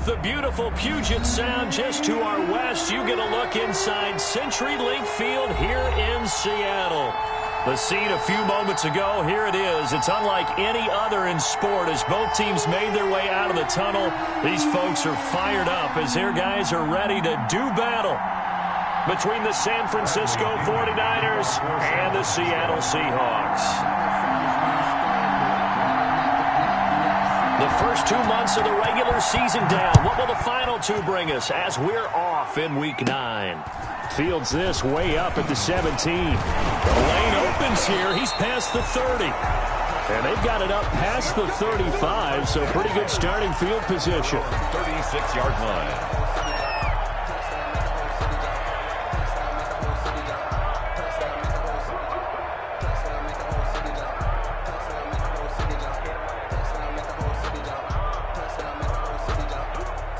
the beautiful Puget Sound just to our west, you get a look inside CenturyLink Field here in Seattle. The scene a few moments ago, here it is. It's unlike any other in sport as both teams made their way out of the tunnel. These folks are fired up as their guys are ready to do battle between the San Francisco 49ers and the Seattle Seahawks. The first 2 months of the regular season down. What will the final two bring us as we're off in Week 9? Fields this way up at the 17. The lane opens here. He's past the 30. And they've got it up past the 35, so pretty good starting field position. 36-yard line.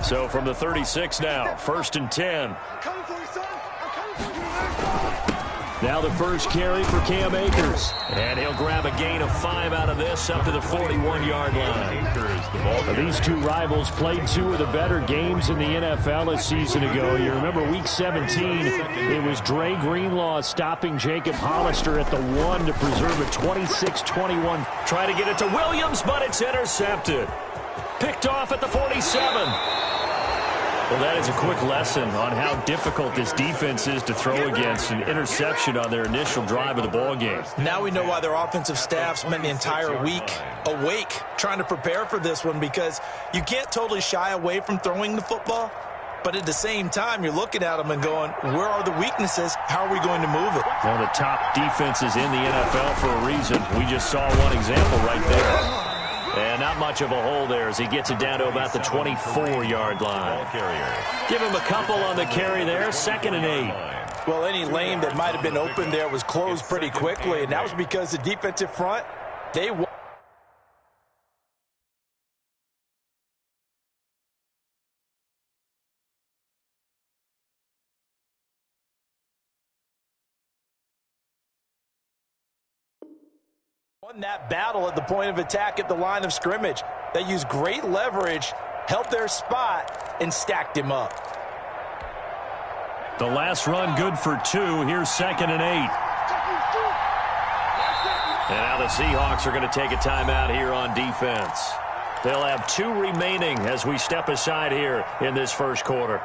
So from the 36 now, 1st and 10. Now the first carry for Cam Akers. And he'll grab a gain of 5 out of this up to the 41-yard line. These two rivals played 2 of the better games in the NFL a season ago. You remember Week 17, it was Dre Greenlaw stopping Jacob Hollister at the 1 to preserve a 26-21. Try to get it to Williams, but it's intercepted. Picked off at the 47. Well, that is a quick lesson on how difficult this defense is to throw against. An interception on their initial drive of the ball game. Now we know why their offensive staff spent the entire week awake trying to prepare for this one, because you can't totally shy away from throwing the football, but at the same time you're looking at them and going, where are the weaknesses? How are we going to move it? One of the top defenses in the NFL for a reason. We just saw one example right there. And not much of a hole there as he gets it down to about the 24-yard line. Give him a couple on the carry there, 2nd and 8. Well, any lane that might have been open there was closed pretty quickly, and that was because the defensive front, they won that battle at the point of attack at the line of scrimmage. They used great leverage, held their spot, and stacked him up. The last run good for 2. Here's 2nd and 8. And now the Seahawks are going to take a timeout here on defense. They'll have 2 remaining as we step aside here in this first quarter.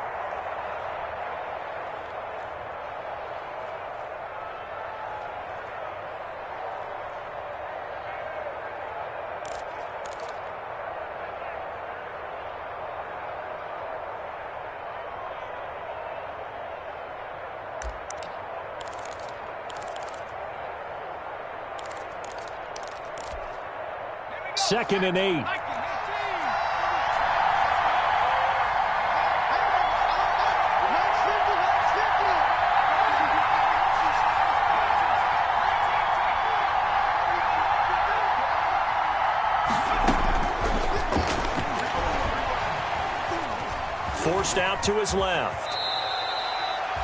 Second and 8. Forced out to his left.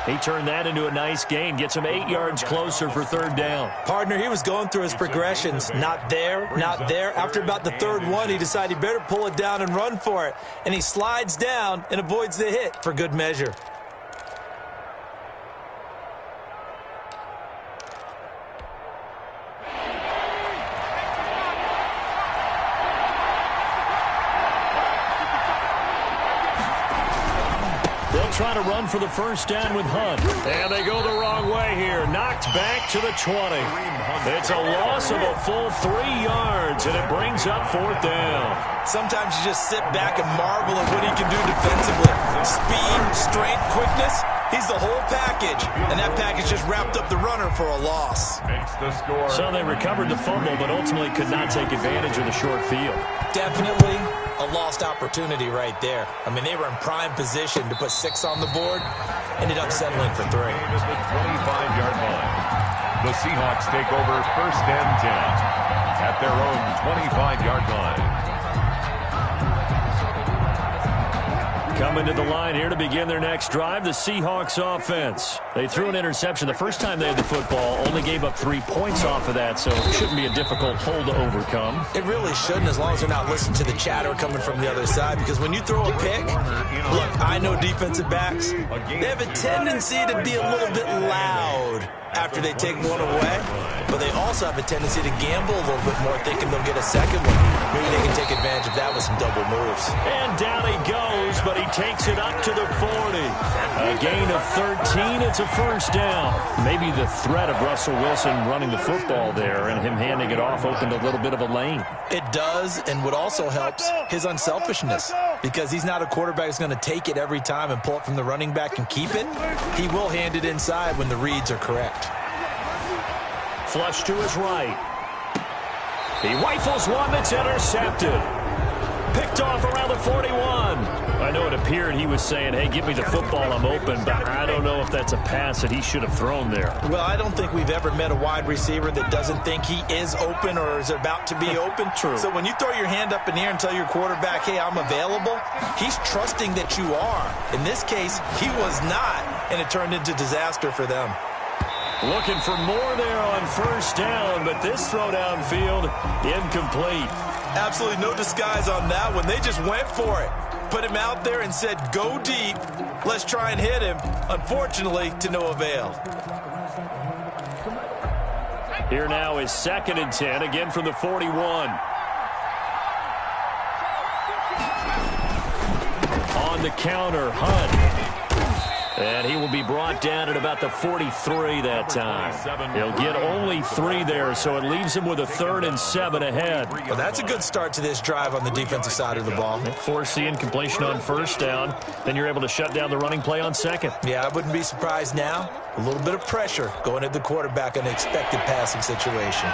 He turned that into a nice gain. Gets him 8 yards closer for 3rd down. Partner, he was going through his progressions. Not there, not there. After about the 3rd one, he decided he better pull it down and run for it. And he slides down and avoids the hit for good measure. Try to run for the first down with Hunt. And they go the wrong way here. Knocked back to the 20. It's a loss of a full 3 yards, and it brings up 4th down. Sometimes you just sit back and marvel at what he can do defensively. Speed, strength, quickness. He's the whole package, and that package just wrapped up the runner for a loss. So they recovered the fumble, but ultimately could not take advantage of the short field. Definitely a lost opportunity right there. I mean, they were in prime position to put 6 on the board. Ended up settling for 3. The 25-yard line. The Seahawks take over 1st and 10 at their own 25-yard line. Coming to the line here to begin their next drive, the Seahawks offense. They threw an interception the first time they had the football, only gave up 3 points off of that, so it shouldn't be a difficult hole to overcome. It really shouldn't, as long as they're not listening to the chatter coming from the other side, because when you throw a pick, look, I know defensive backs, they have a tendency to be a little bit loud after they take one away, but they also have a tendency to gamble a little bit more, thinking they'll get a second one. Maybe they can take advantage of that with some double moves. And down he goes, but he takes it up to the 40. A gain of 13, it's a first down. Maybe the threat of Russell Wilson running the football there and him handing it off opened a little bit of a lane. It does, and what also helps, his unselfishness, because he's not a quarterback who's going to take it every time and pull it from the running back and keep it. He will hand it inside when the reads are correct. Flush to his right. He rifles one that's intercepted. Picked off around the 41. I know it appeared he was saying, hey, give me the football, I'm open, but I don't know if that's a pass that he should have thrown there. Well, I don't think we've ever met a wide receiver that doesn't think he is open or is about to be open. True. So when you throw your hand up in the air and tell your quarterback, hey, I'm available, he's trusting that you are. In this case, he was not, and it turned into disaster for them. Looking for more there on first down, but this throw downfield, incomplete. Absolutely no disguise on that one. They just went for it. Put him out there and said, go deep. Let's try and hit him. Unfortunately, to no avail. Here now is 2nd and 10, again from the 41. On the counter, Hunt. And he will be brought down at about the 43 that time. He'll get only 3 there, so it leaves him with a 3rd and 7 ahead. Well, that's a good start to this drive on the defensive side of the ball. Force the incompletion on first down, then you're able to shut down the running play on second. Yeah, I wouldn't be surprised now. A little bit of pressure going at the quarterback in an expected passing situation.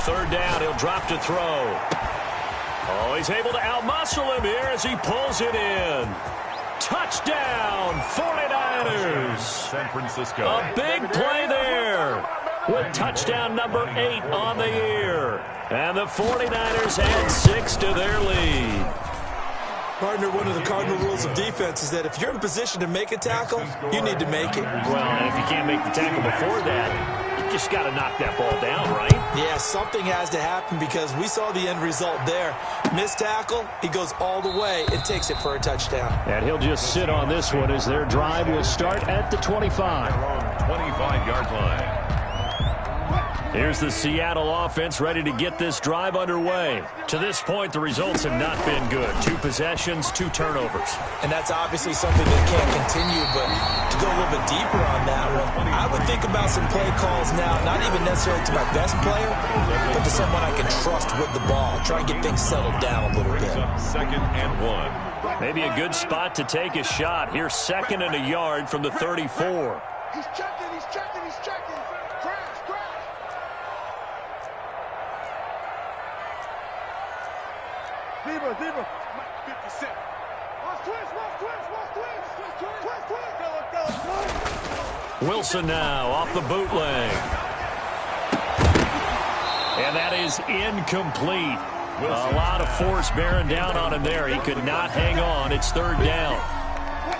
Third down, he'll drop to throw. Oh, he's able to outmuscle him here as he pulls it in. Touchdown, 49ers. San Francisco. A big play there with touchdown number 8 on the year. And the 49ers add 6 to their lead. Partner, one of the cardinal rules of defense is that if you're in position to make a tackle, you need to make it. Well, and if you can't make the tackle before that, you just got to knock that ball down, right? Yeah, something has to happen because we saw the end result there. Missed tackle, he goes all the way and takes it for a touchdown. And he'll just sit on this one as their drive will start at the 25. 25-yard line. Here's the Seattle offense ready to get this drive underway. To this point, the results have not been good. 2 possessions, 2 turnovers. And that's obviously something that can't continue, but to go a little bit deeper on that one, I would think about some play calls now, not even necessarily to my best player, but to someone I can trust with the ball. Try and get things settled down a little bit. 2nd and 1. Maybe a good spot to take a shot. Here's 2nd and a yard from the 34. He's checking, he's checking, he's checking. Crash, crash. Diva, 50 Cent. Watch twist. Wilson now off the bootleg. And that is incomplete. A lot of force bearing down on him there. He could not hang on. It's 3rd down.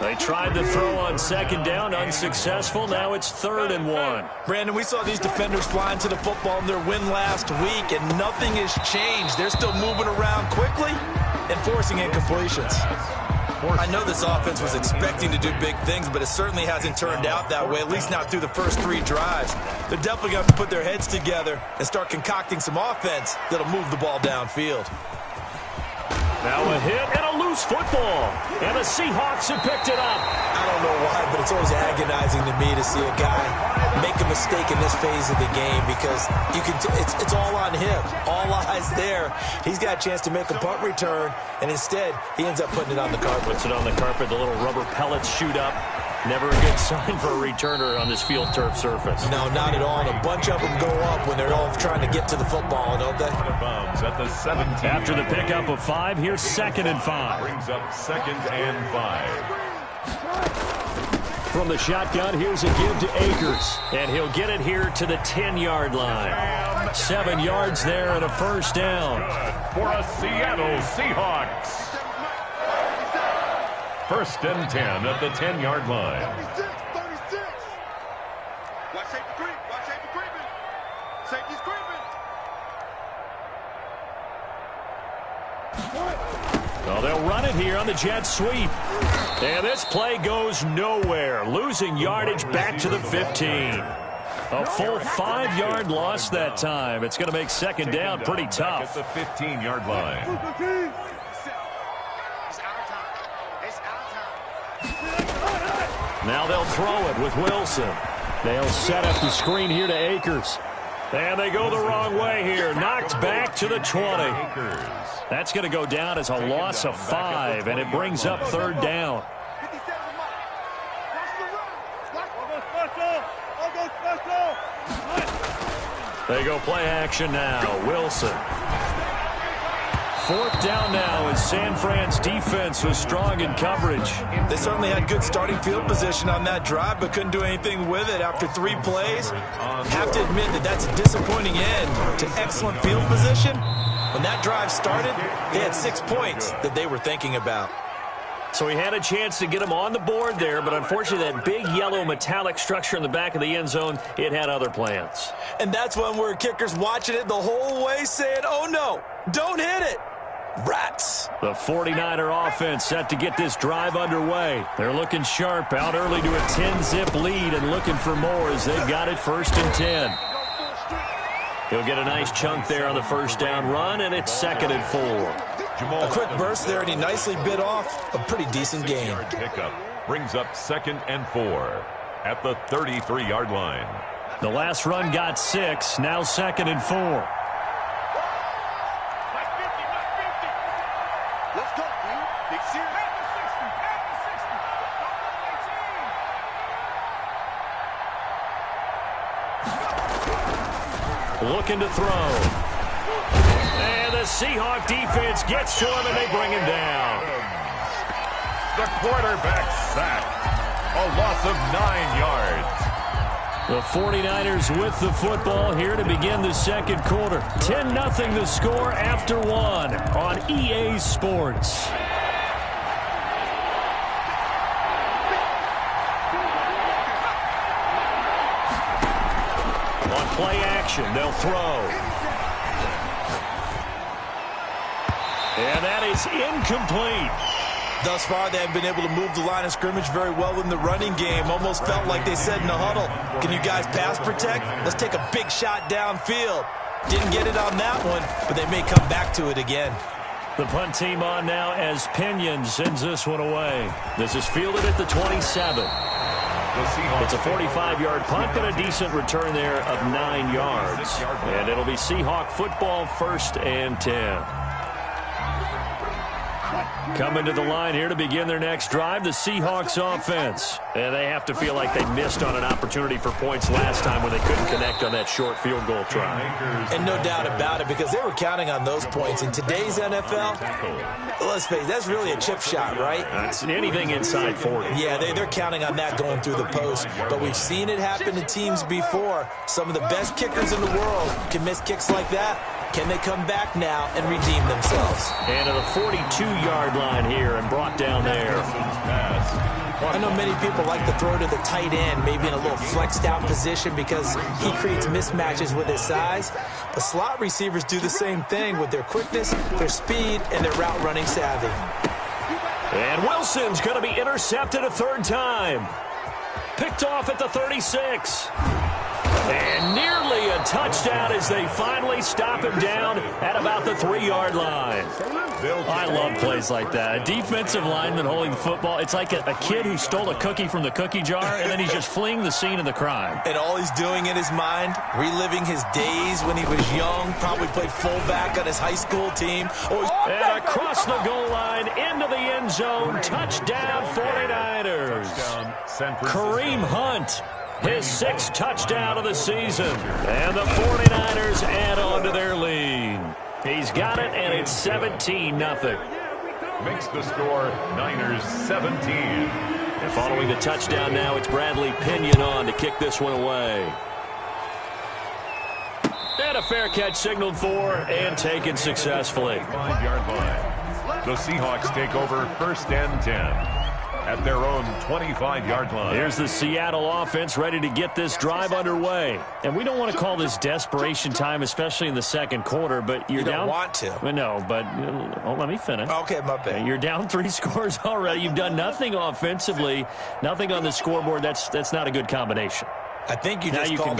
They tried to throw on 2nd down, unsuccessful. Now it's 3rd and 1. Brandon, we saw these defenders flying to the football in their win last week, and nothing has changed. They're still moving around quickly and forcing incompletions. I know this offense was expecting to do big things, but it certainly hasn't turned out that way, at least not through the first 3 drives. They're definitely going to put their heads together and start concocting some offense that'll move the ball downfield. Now a hit and a loose football. And the Seahawks have picked it up. I don't know why, but it's always agonizing to me to see a guy make a mistake in this phase of the game because you can. It's all on him. All eyes there. He's got a chance to make a punt return, and instead he ends up putting it on the carpet. Puts it on the carpet. The little rubber pellets shoot up. Never a good sign for a returner on this field turf surface. No, not at all. And a bunch of them go up when they're all trying to get to the football, don't they? At the 17. After the pickup of 5, here's 2nd and 5. Brings up 2nd and 5. From the shotgun, here's a give to Akers. And he'll get it here to the 10-yard line. 7 yards there and a first down. For a Seattle Seahawks. 1st and 10 at the 10-yard line. 36. Watch safety creep. Watch safety creeping. Safety's creeping. Well, they'll run it here on the jet sweep. And this play goes nowhere. Losing yardage back to the 15. A full 5-yard loss that time. It's going to make 2nd down pretty tough. At the 15-yard line. Now they'll throw it with Wilson. They'll set up the screen here to Akers. And they go the wrong way here. Knocked back to the 20. That's going to go down as a loss of 5, and it brings up 3rd down. They go play action now. Wilson. 4th down now as San Fran's defense was strong in coverage. They certainly had good starting field position on that drive, but couldn't do anything with it after 3 plays. Have to admit that that's a disappointing end to excellent field position. When that drive started, they had 6 points that they were thinking about. So he had a chance to get him on the board there, but unfortunately that big yellow metallic structure in the back of the end zone, it had other plans. And that's when we're kickers watching it the whole way saying, oh no, don't hit it. Rats. The 49er offense set to get this drive underway. They're looking sharp, out early to a 10-zip lead and looking for more as they've got it 1st and 10. He'll get a nice chunk there on the 1st down run, and it's 2nd and 4. A quick burst there, and he nicely bit off a pretty decent gain. Pickup brings up 2nd and 4 at the 33-yard line. The last run got 6, now 2nd and 4. Let's go, dude. Big series. Looking to throw. And the Seahawk defense gets to him, and they bring him down. The quarterback sacked. A loss of 9 yards. The 49ers with the football here to begin the 2nd quarter. 10-0 the score after 1 on EA Sports. On play action, they'll throw. And that is incomplete. Thus far, they have been able to move the line of scrimmage very well in the running game. Almost felt like they said in the huddle, can you guys pass protect? Let's take a big shot downfield. Didn't get it on that one, but they may come back to it again. The punt team on now as Pinion sends this one away. This is fielded at the 27. It's a 45-yard punt and a decent return there of 9 yards. And it'll be Seahawk football 1st and 10. Coming to the line here to begin their next drive, the Seahawks offense. And they have to feel like they missed on an opportunity for points last time when they couldn't connect on that short field goal try. And no doubt about it, because they were counting on those points. In today's NFL, let's face it, that's really a chip shot, right? That's anything inside 40. Yeah, they're counting on that going through the post. But we've seen it happen to teams before. Some of the best kickers in the world can miss kicks like that. Can they come back now and redeem themselves? And to the 42-yard line here and brought down there. I know many people like to throw to the tight end, maybe in a little flexed out position because he creates mismatches with his size. The slot receivers do the same thing with their quickness, their speed, and their route running savvy. And Wilson's going to be intercepted a 3rd time. Picked off at the 36. And nearly a touchdown as they finally stop him down at about the 3-yard line. I love plays like that. A defensive lineman holding the football. It's like a kid who stole a cookie from the cookie jar, and then he's just fleeing the scene of the crime. And all he's doing in his mind, reliving his days when he was young, probably played fullback on his high school team. And across the goal line, into the end zone, touchdown 49ers. Kareem Hunt, his 6th touchdown of the season. And the 49ers add on to their lead. He's got it, and it's 17-0. Makes the score Niners 17. And following the touchdown now, it's Bradley Pinion on to kick this one away. And a fair catch signaled for and taken successfully. 5-yard line. The Seahawks take over 1st and 10. At their own 25-yard line. Here's the Seattle offense ready to get this drive underway. And we don't want to call this desperation time, especially in the second quarter, but you're down. You don't want to. No, but let me finish. Okay, my bad. You're down 3 scores already. You've done nothing offensively, nothing on the scoreboard. That's not a good combination. I think you just called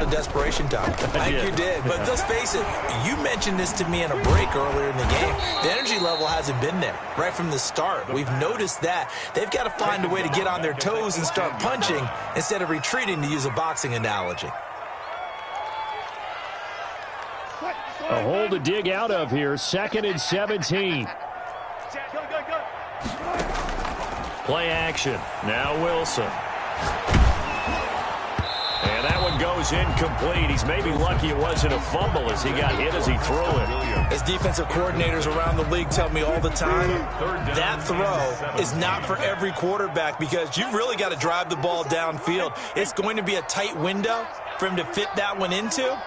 it desperation time. I think you did. But let's face it, you mentioned this to me in a break earlier in the game. The energy level hasn't been there right from the start. We've noticed that. They've got to find a way to get on their toes and start punching instead of retreating, to use a boxing analogy. A hole to dig out of here. 2nd and 17. Play action. Now Wilson. And that one goes incomplete. He's maybe lucky it wasn't a fumble as he got hit as he threw it. As defensive coordinators around the league tell me all the time, that throw is not for every quarterback because you've really got to drive the ball downfield. It's going to be a tight window for him to fit that one into.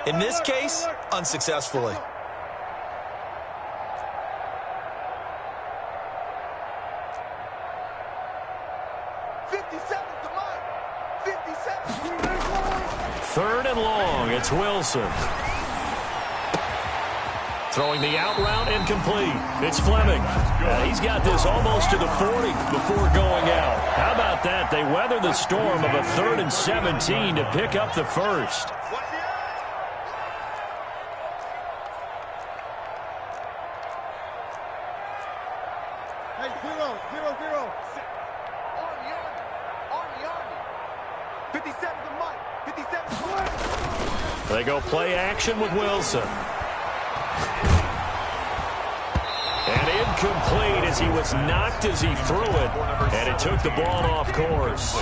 In this case, unsuccessfully. Third and long, it's Wilson. Throwing the out route incomplete. It's Fleming. He's got this almost to the 40 before going out. How about that? They weather the storm of a 3rd and 17 to pick up the first. Hey, 0-0-0. Army. 57 to Mike. 57 to Mike. They go play action with Wilson. And incomplete as he was knocked as he threw it. And it took the ball off course.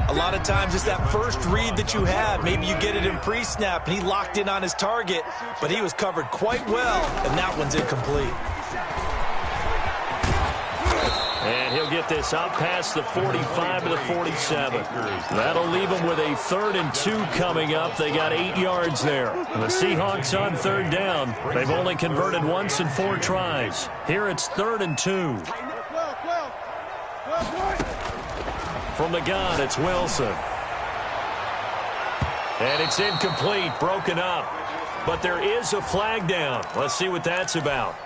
A lot of times it's that first read that you have. Maybe you get it in pre-snap, and he locked in on his target, but he was covered quite well, and that one's incomplete. And he'll get this out past the 45 to the 47. That'll leave them with a 3rd and 2 coming up. They got 8 yards there. The Seahawks on 3rd down. They've only converted once in 4 tries. Here it's 3rd and 2. From the gun, it's Wilson. And it's incomplete, broken up. But there is a flag down. Let's see what that's about.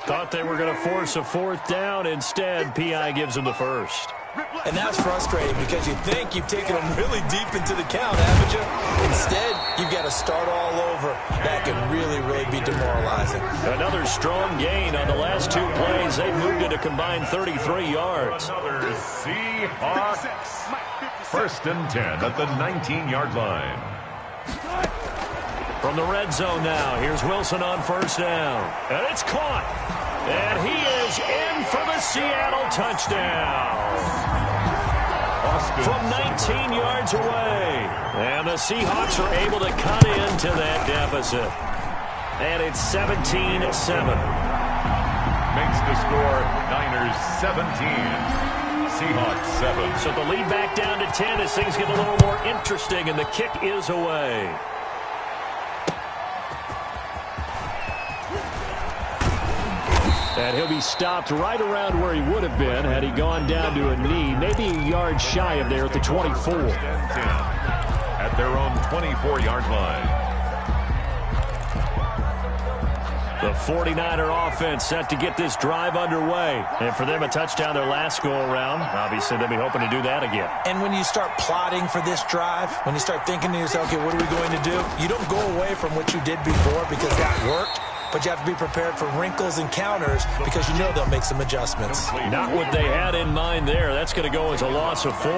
Thought they were going to force a 4th down. Instead, P.I. gives them the first. And that's frustrating because you think you've taken them really deep into the count, haven't you? Instead, you've got to start all over. That can really be demoralizing. Another strong gain on the last 2 plays. They moved it a combined 33 yards. Another Seahawks. 1st and 10 at the 19-yard line. From the red zone now, here's Wilson on 1st down. And it's caught. And he is in for the Seattle touchdown. From 19 yards away. And the Seahawks are able to cut into that deficit. And it's 17-7. Makes the score Niners 17. Seahawks 7. So the lead back down to 10 as things get a little more interesting, and the kick is away. And he'll be stopped right around where he would have been had he gone down to a knee, maybe a yard shy of there at the 24. At their own 24-yard line. The 49er offense set to get this drive underway. And for them, a touchdown their last go-around. Obviously, they'll be hoping to do that again. And when you start plotting for this drive, when you start thinking to yourself, okay, what are we going to do? You don't go away from what you did before because that worked. But you have to be prepared for wrinkles and counters because you know they'll make some adjustments. Not what they had in mind there. That's going to go as a loss of 4.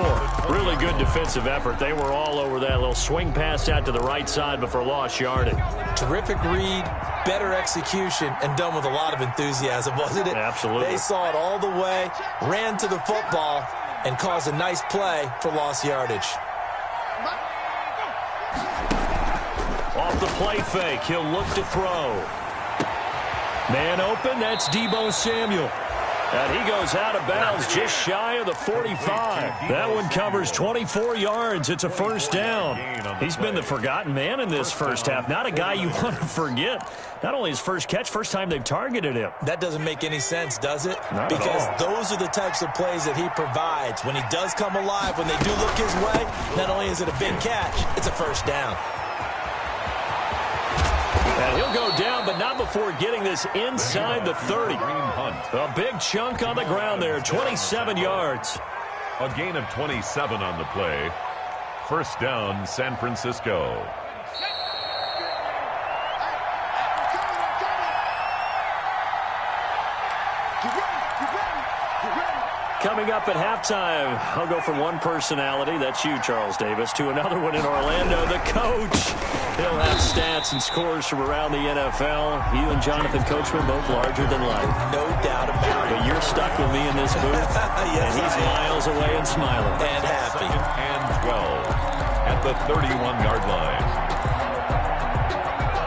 Really good defensive effort. They were all over that little swing pass out to the right side before lost yardage. Terrific read, better execution, and done with a lot of enthusiasm, wasn't it? Absolutely. They saw it all the way, ran to the football, and caused a nice play for lost yardage. Off the play fake, he'll look to throw. Man open, that's Deebo Samuel. And he goes out of bounds just shy of the 45. That one covers 24 yards. It's a first down. He's been the forgotten man in this first half. Not a guy you want to forget. Not only his first catch, first time they've targeted him. That doesn't make any sense, does it? Not because at all. Those are the types of plays that he provides. When he does come alive, when they do look his way, not only is it a big catch, it's a first down. And he'll go down, but not before getting this inside the 30. A big chunk on the ground there, 27 yards. A gain of 27 on the play. First down, San Francisco. Coming up at halftime, I'll go from one personality, that's you, Charles Davis, to another one in Orlando, the coach. He'll have stats and scores from around the NFL. You and Jonathan Coachman, both larger than life. No doubt about it. But you're stuck with me in this booth, yes, and he's miles away and smiling. And happy. And 12 at the 31-yard line.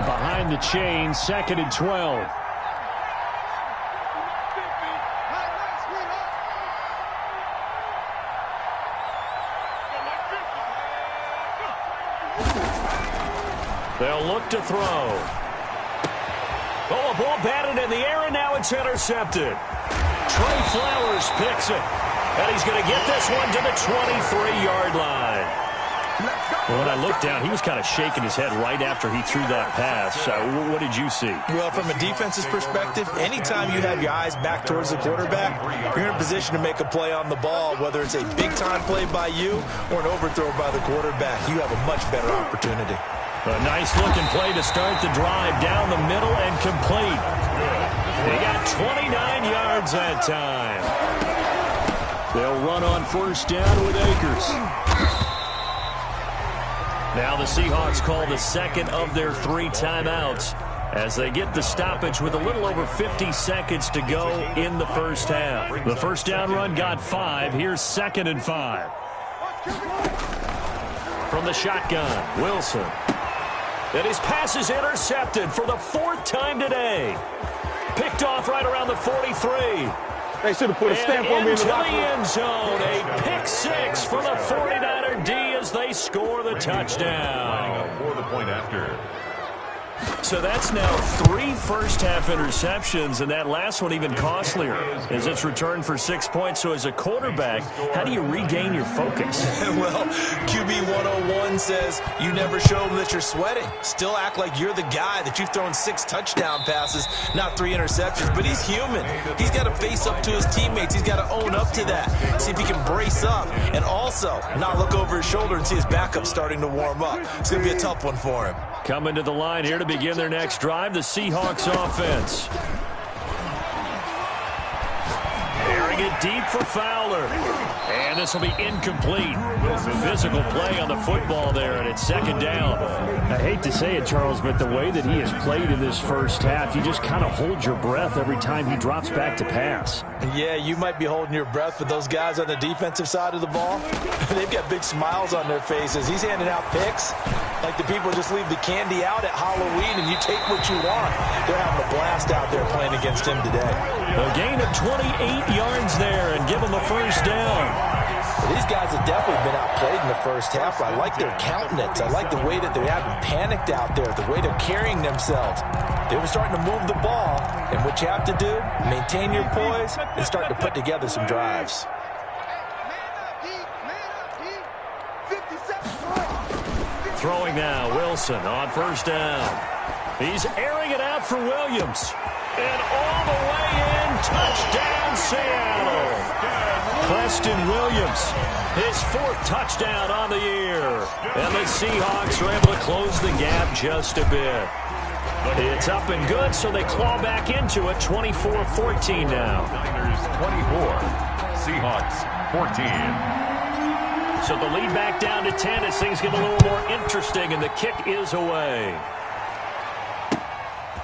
Behind the chain, 2nd and 12. They'll look to throw. Oh, a ball batted in the air, and now it's intercepted. Trey Flowers picks it. And he's going to get this one to the 23-yard line. Well, when I looked down, he was kind of shaking his head right after he threw that pass. What did you see? Well, from a defense's perspective, anytime you have your eyes back towards the quarterback, you're in a position to make a play on the ball, whether it's a big-time play by you or an overthrow by the quarterback. You have a much better opportunity. A nice-looking play to start the drive down the middle and complete. They got 29 yards that time. They'll run on first down with Akers. Now the Seahawks call the second of their 3 timeouts as they get the stoppage with a little over 50 seconds to go in the first half. The first down run got 5. Here's 2nd and 5. From the shotgun, Wilson. And his pass is intercepted for the 4th time today. Picked off right around the 43. They should have put a stamp on me in the locker room. End zone. A pick 6 for the 49er D as they score the touchdown. For the point after. So that's now 3 first-half interceptions, and that last one even costlier as it's returned for 6 points. So as a quarterback, how do you regain your focus? Well, QB 101 says you never show them that you're sweating. Still act like you're the guy that you've thrown 6 touchdown passes, not 3 interceptions. But he's human. He's got to face up to his teammates. He's got to own up to that. See if he can brace up and also not look over his shoulder and see his backup starting to warm up. It's going to be a tough one for him. Coming to the line here to begin their next drive, the Seahawks offense. Airing it deep for Fowler. And this will be incomplete. Physical play on the football there, and it's 2nd down. I hate to say it, Charles, but the way that he has played in this first half, you just kind of hold your breath every time he drops back to pass. Yeah, you might be holding your breath, but those guys on the defensive side of the ball, they've got big smiles on their faces. He's handing out picks like the people just leave the candy out at Halloween and you take what you want. They're having a blast out there playing against him today. A gain of 28 yards there and give them a first down. Well, these guys have definitely been outplayed in the first half. I like their countenance. I like the way that they haven't panicked out there, the way they're carrying themselves. They were starting to move the ball, and what you have to do, maintain your poise and start to put together some drives. Throwing now, Wilson on first down. He's airing it out for Williams. And all the way in, touchdown Seattle. Preston Williams, his 4th touchdown on the year. And the Seahawks are able to close the gap just a bit. It's up and good, so they claw back into it, 24-14 now. Niners 24, Seahawks 14. So the lead back down to 10 as things get a little more interesting, and the kick is away.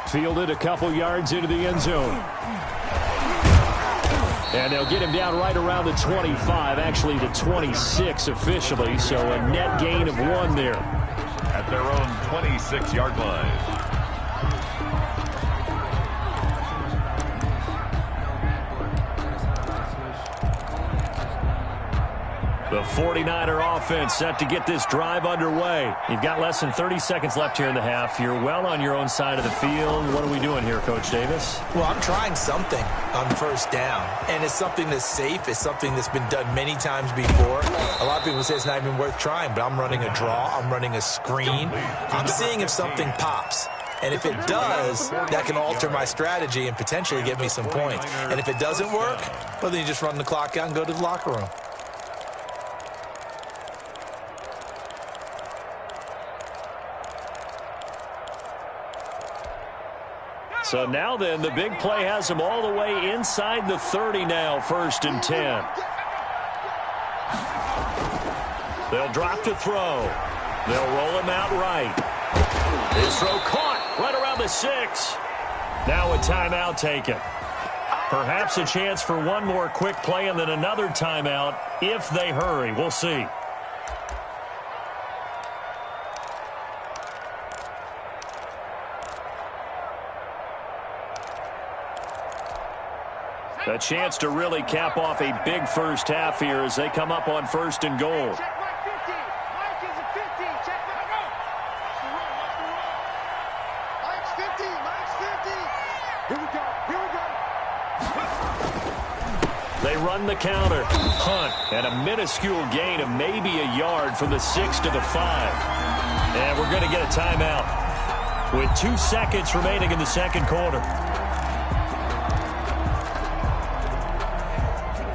Fielded a couple yards into the end zone. And they'll get him down right around the 25, actually the 26 officially, so a net gain of 1 there. At their own 26-yard line. The 49er offense set to get this drive underway. You've got less than 30 seconds left here in the half. You're well on your own side of the field. What are we doing here, Coach Davis? Well, I'm trying something on first down, and it's something that's safe. It's something that's been done many times before. A lot of people say it's not even worth trying, but I'm running a draw. I'm running a screen. I'm seeing if something pops. And if it does, that can alter my strategy and potentially get me some points. And if it doesn't work, well, then you just run the clock out and go to the locker room. So now then, the big play has them all the way inside the 30 now, 1st and 10. They'll drop to throw. They'll roll him out right. His throw caught right around the 6. Now a timeout taken. Perhaps a chance for one more quick play and then another timeout if they hurry. We'll see. A chance to really cap off a big first half here as they come up on 1st and goal. Check Mike 50. Mike is a 50. Check Mike. Go. Mike's 50. Mike's 50. Here we go. Here we go. They run the counter. Hunt. And a minuscule gain of maybe a yard from the 6 to the 5. And we're going to get a timeout with 2 seconds remaining in the second quarter.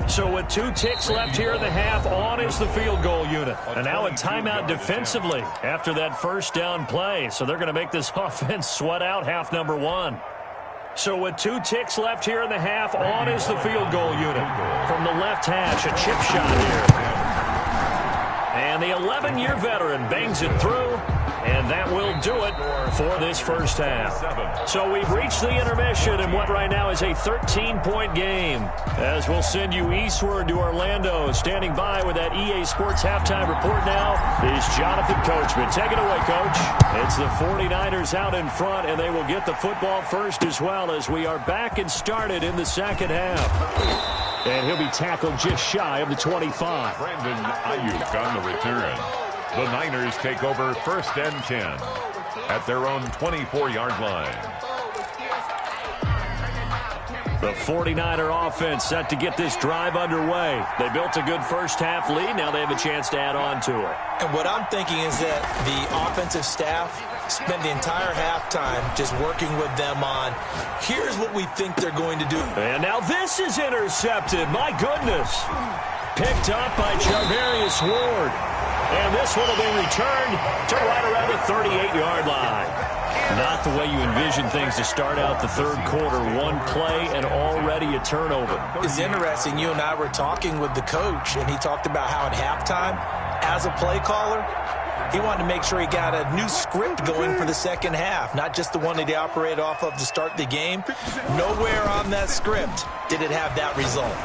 So with 2 ticks left here in the half, on is the field goal unit. And now a timeout defensively after that first down play. So they're going to make this offense sweat out half number 1. So with 2 ticks left here in the half, on is the field goal unit. From the left hash, a chip shot here. And the 11-year veteran bangs it through. And that will do it for this first half. So we've reached the intermission in what right now is a 13-point game. As we'll send you eastward to Orlando. Standing by with that EA Sports halftime report now is Jonathan Coachman. Take it away, Coach. It's the 49ers out in front, and they will get the football first as well as we are back and started in the second half. And he'll be tackled just shy of the 25. Brandon Ayuk on the return. The Niners take over 1st and 10 at their own 24-yard line. The 49er offense set to get this drive underway. They built a good first half lead. Now they have a chance to add on to it. And what I'm thinking is that the offensive staff spent the entire halftime just working with them on, here's what we think they're going to do. And now this is intercepted. My goodness. Picked up by Charvarius Ward. And this one will be returned to right around the 38-yard line. Not the way you envision things to start out the third quarter. One play and already a turnover. It's interesting. You and I were talking with the coach, and he talked about how at halftime, as a play caller, he wanted to make sure he got a new script going for the second half, not just the one that he operated off of to start the game. Nowhere on that script did it have that result.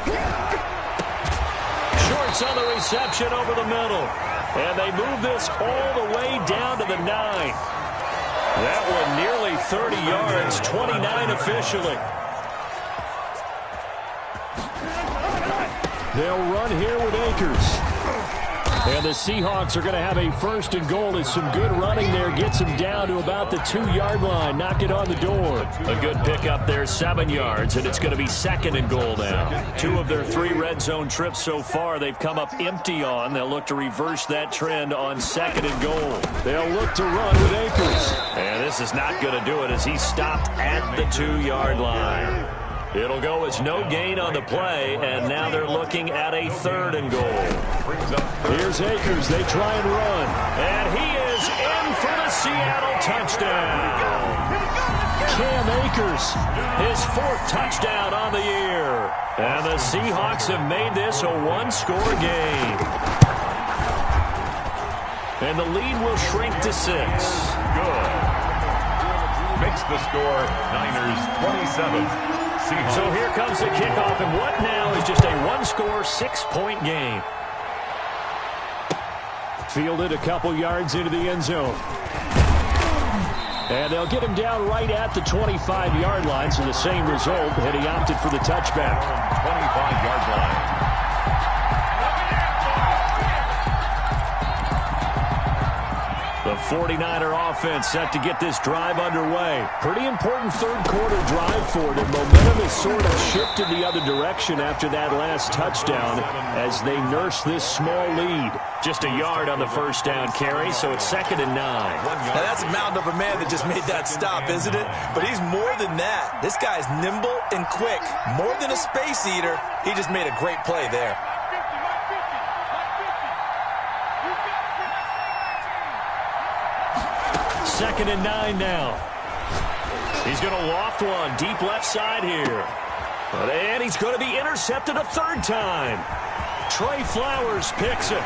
Shorts on the reception over the middle. And they move this all the way down to the 9. That one nearly 30 yards, 29 officially. They'll run here with Akers. And the Seahawks are going to have a 1st and goal as some good running there gets them down to about the 2-yard line. Knock it on the door. A good pickup there, 7 yards, and it's going to be 2nd and goal now. 2 of their 3 red zone trips so far they've come up empty on. They'll look to reverse that trend on 2nd and goal. They'll look to run with Akers. And this is not going to do it as he's stopped at the 2-yard line. It'll go as no gain on the play, and now they're looking at a 3rd and goal. Here's Akers. They try and run. And he is in for the Seattle touchdown. Cam Akers, his 4th touchdown on the year. And the Seahawks have made this a 1-score game. And the lead will shrink to 6. Good. Makes the score Niners 27. So here comes the kickoff, and what now is just a 1-score, 6-point game. Fielded a couple yards into the end zone. And they'll get him down right at the 25-yard line, so the same result, and he opted for the touchback. 25-yard line. The 49er offense set to get this drive underway. Pretty important 3rd quarter drive for them. Momentum has sort of shifted the other direction after that last touchdown as they nurse this small lead. Just a yard on the 1st down carry, so it's 2nd and 9. Now that's a mountain of a man that just made that stop, isn't it? But he's more than that. This guy's nimble and quick. More than a space eater. He just made a great play there. 2nd and 9 now. He's going to loft one deep left side here. And he's going to be intercepted a 3rd time. Trey Flowers picks it.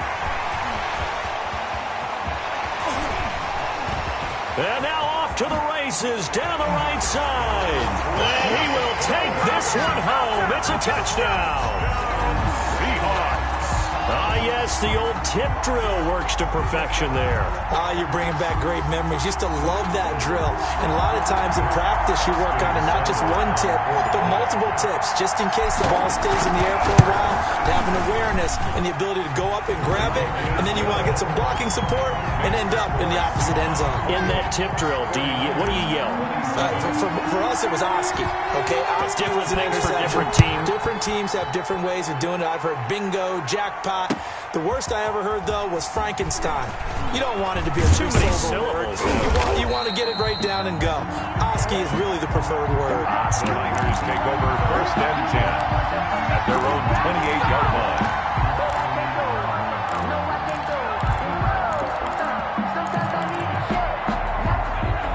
And now off to the races down the right side. And he will take this one home. It's a touchdown. Yes, the old tip drill works to perfection there. You're bringing back great memories. Used to love that drill. And a lot of times in practice, you work on it, not just one tip, but multiple tips, just in case the ball stays in the air for a while, to have an awareness and the ability to go up and grab it, and then you want to get some blocking support and end up in the opposite end zone. In that tip drill, what do you yell? For us, it was Oski. Okay, Oski was an interception. Different teams. Different teams have different ways of doing it. I've heard bingo, jackpot. The worst I ever heard, though, was Frankenstein. You don't want it to be a too many syllables. You want to get it right down and go. Oski is really the preferred word. The Niners take over 1st and 10 at their own 28-yard line.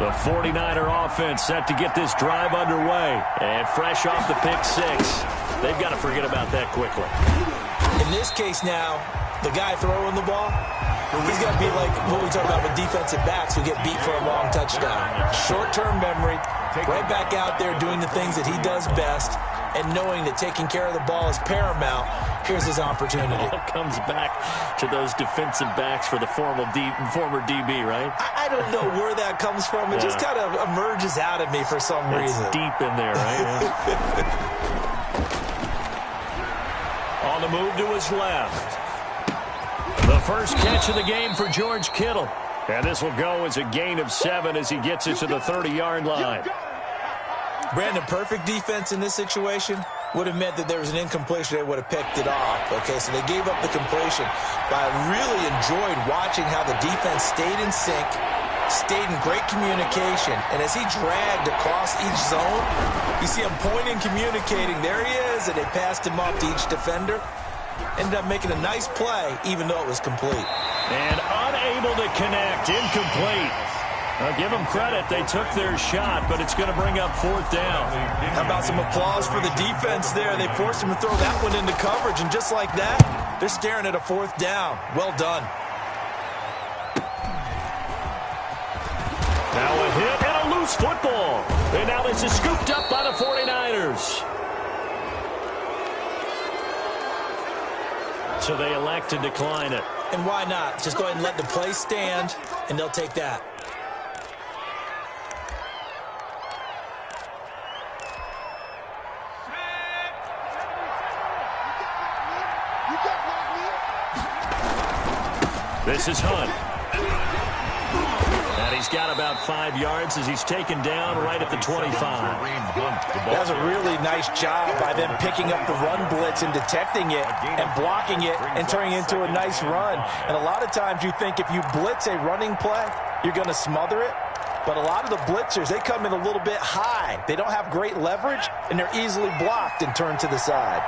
The 49er offense set to get this drive underway. And fresh off the pick 6. They've got to forget about that quickly. In this case now, the guy throwing the ball, he's got to be like what we talk about with defensive backs who get beat for a long touchdown. Short-term memory, right back out there doing the things that he does best, and knowing that taking care of the ball is paramount. Here's his opportunity. It all comes back to those defensive backs for the former DB, right? I don't know where that comes from. It just kind of emerges out of me for some reason. It's deep in there, right? On the move to his left. The first catch of the game for George Kittle. And this will go as a gain of 7 as he gets it to the 30-yard line. Brandon, perfect defense in this situation would have meant that there was an incompletion. They would have picked it off. Okay, so they gave up the completion. But I really enjoyed watching how the defense stayed in sync, stayed in great communication. And as he dragged across each zone, you see him pointing, communicating. There he is, and they passed him off to each defender. Ended up making a nice play, even though it was complete. And unable to connect, incomplete. I'll give them credit. They took their shot, but it's going to bring up 4th down. How about some applause for the defense there? They forced him to throw that one into coverage, and just like that, they're staring at a 4th down. Well done. Now a hit and a loose football. And now this is scooped up by the 49ers. So they elect to decline it. And why not? Just go ahead and let the play stand, and they'll take that. This is Hunt. And he's got about 5 yards as he's taken down right at the 25. That was a really nice job by them picking up the run blitz and detecting it and blocking it and turning it into a nice run. And a lot of times you think if you blitz a running play, you're going to smother it. But a lot of the blitzers, they come in a little bit high. They don't have great leverage, and they're easily blocked and turned to the side.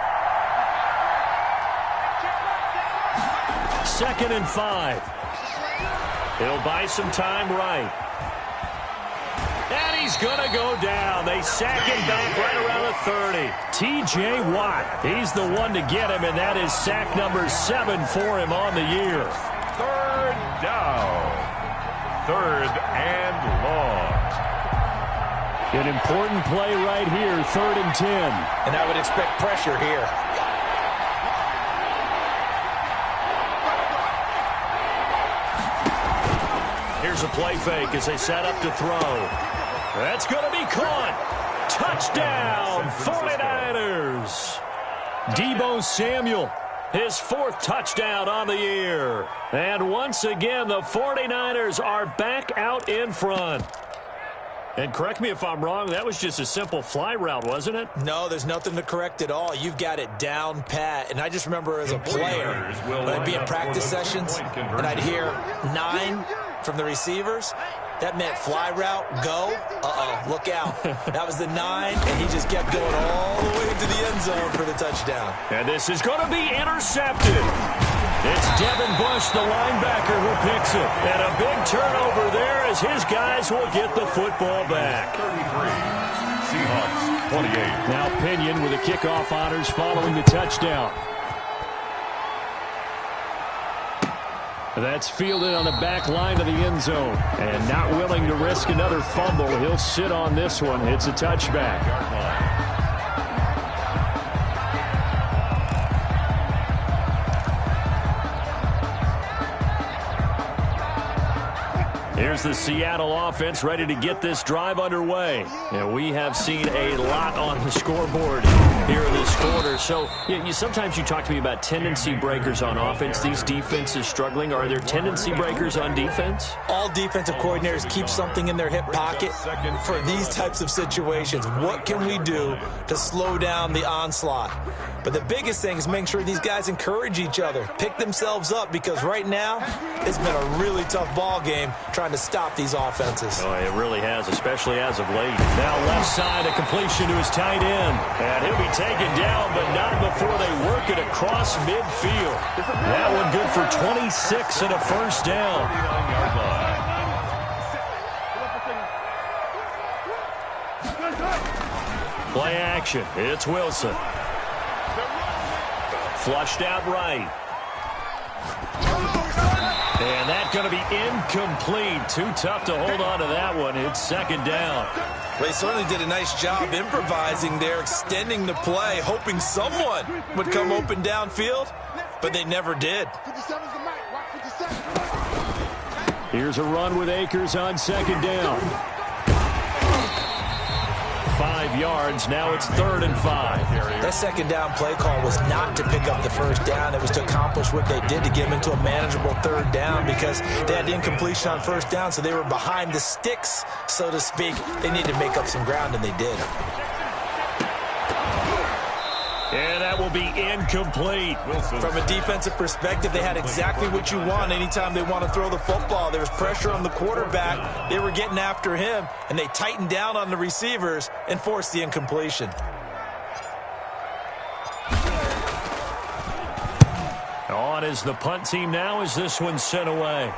2nd and 5. He'll buy some time right. And he's going to go down. They sack him back right around the 30. T.J. Watt, he's the one to get him, and that is sack number 7 for him on the year. 3rd down. 3rd and long. An important play right here, 3rd and 10. And I would expect pressure here. Here's a play fake as they set up to throw. That's going to be caught. Touchdown, 49ers. Deebo Samuel, his 4th touchdown on the year. And once again, the 49ers are back out in front. And correct me if I'm wrong, that was just a simple fly route, wasn't it? No, there's nothing to correct at all. You've got it down pat. And I just remember as a player, when I'd be in practice sessions, and I'd hear 9 from the receivers, that meant fly route, go, look out. That was the 9, and he just kept going all the way to the end zone for the touchdown. And this is going to be intercepted. It's Devin Bush, the linebacker, who picks it. And a big turnover there as his guys will get the football back. 33, Seahawks 28. Now Pinion with the kickoff honors following the touchdown. That's fielded on the back line of the end zone. And not willing to risk another fumble. He'll sit on this one. It's a touchback. Here's the Seattle offense ready to get this drive underway. And we have seen a lot on the scoreboard here this quarter. So sometimes you talk to me about tendency breakers on offense. These defenses struggling. Are there tendency breakers on defense? All defensive coordinators keep something in their hip pocket for these types of situations. What can we do to slow down the onslaught? But the biggest thing is making sure these guys encourage each other, pick themselves up, because right now it's been a really tough ball game trying to stop these offenses. Oh, it really has, especially as of late. Now left side, a completion to his tight end. And he'll be taken down, but not before they work it across midfield. That one good for 26 and a first down. Play action. It's Wilson. Flushed out right. And that's going to be incomplete. Too tough to hold on to that one. It's 2nd down. They certainly did a nice job improvising there, extending the play, hoping someone would come open downfield, but they never did. Here's a run with Akers on 2nd down. 5 yards. Now it's 3rd and 5. That 2nd down play call was not to pick up the first down. It was to accomplish what they did to get them into a manageable 3rd down, because they had incompletion on 1st down, so they were behind the sticks, so to speak. They needed to make up some ground, and they did. And that will be incomplete. From a defensive perspective, they had exactly what you want anytime they want to throw the football. There was pressure on the quarterback. They were getting after him, and they tightened down on the receivers and forced the incompletion. On is the punt team now as this one's sent away.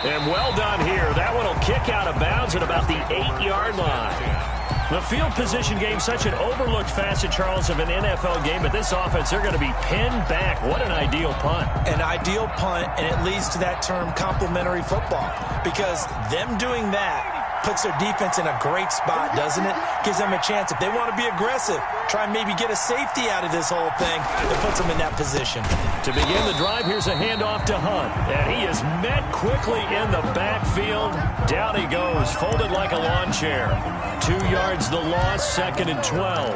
And well done here. That one will kick out of bounds at about the 8-yard line. The field position game, such an overlooked facet, Charles, of an NFL game, but this offense, they're going to be pinned back. What an ideal punt. An ideal punt, and it leads to that term complementary football, because them doing that puts their defense in a great spot, doesn't it? Gives them a chance. If they want to be aggressive, try and maybe get a safety out of this whole thing, it puts them in that position. To begin the drive, here's a handoff to Hunt, and he is met quickly in the backfield. Down he goes, folded like a lawn chair. 2 yards the loss, 2nd and 12.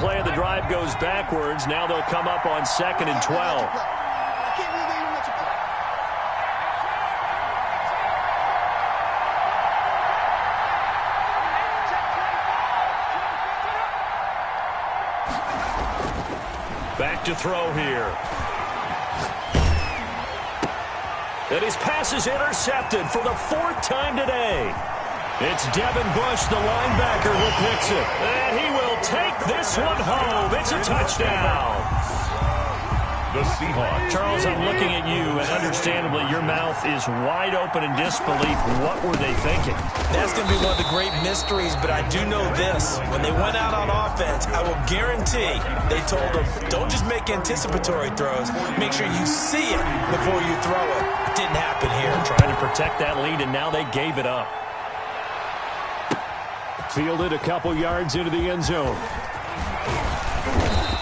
play of the drive goes backwards. Now they'll come up on 2nd and 12. Back to throw here. And his pass is intercepted for the 4th time today. It's Devin Bush, the linebacker, who picks it. And he will take this one home. It's a touchdown. The Seahawks. Charles, I'm looking at you, and understandably, your mouth is wide open in disbelief. What were they thinking? That's going to be one of the great mysteries, but I do know this. When they went out on offense, I will guarantee they told them, don't just make anticipatory throws. Make sure you see it before you throw it. It didn't happen here. Trying to protect that lead, and now they gave it up. Fielded a couple yards into the end zone.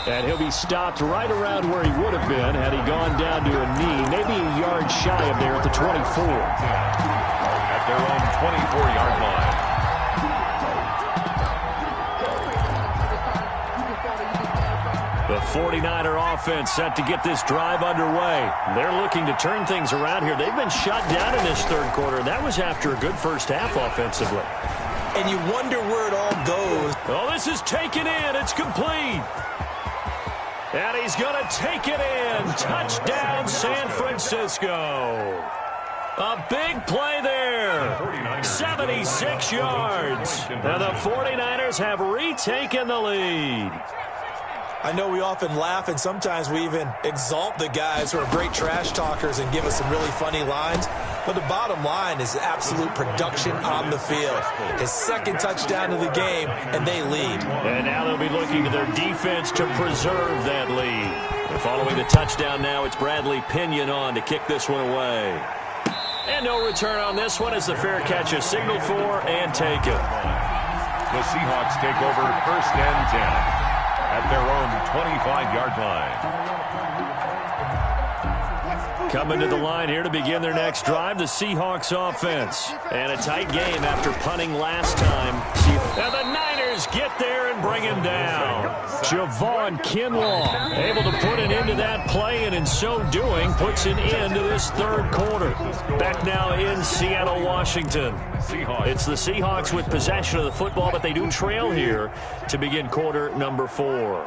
And he'll be stopped right around where he would have been had he gone down to a knee, maybe a yard shy of there at the 24. At their own 24-yard line. The 49er offense set to get this drive underway. They're looking to turn things around here. They've been shut down in this third quarter. That was after a good first half offensively. And you wonder where it all goes. Oh, this is taken in. It's complete. And he's going to take it in. Touchdown, San Francisco. A big play there. 76 yards. And the 49ers have retaken the lead. I know we often laugh, and sometimes we even exalt the guys who are great trash talkers and give us some really funny lines. But the bottom line is absolute production on the field. His 2nd touchdown of the game, and they lead. And now they'll be looking to their defense to preserve that lead. And following the touchdown now, it's Bradley Pinion on to kick this one away. And no return on this one as the fair catch is signaled for and taken. The Seahawks take over 1st and 10 at their own 25-yard line. Coming to the line here to begin their next drive, the Seahawks offense. And a tight game after punting last time. And the Niners get there and bring him down. Javon Kinlaw able to put an end to that play, and in so doing, puts an end to this third quarter. Back now in Seattle, Washington. It's the Seahawks with possession of the football, but they do trail here to begin quarter number 4.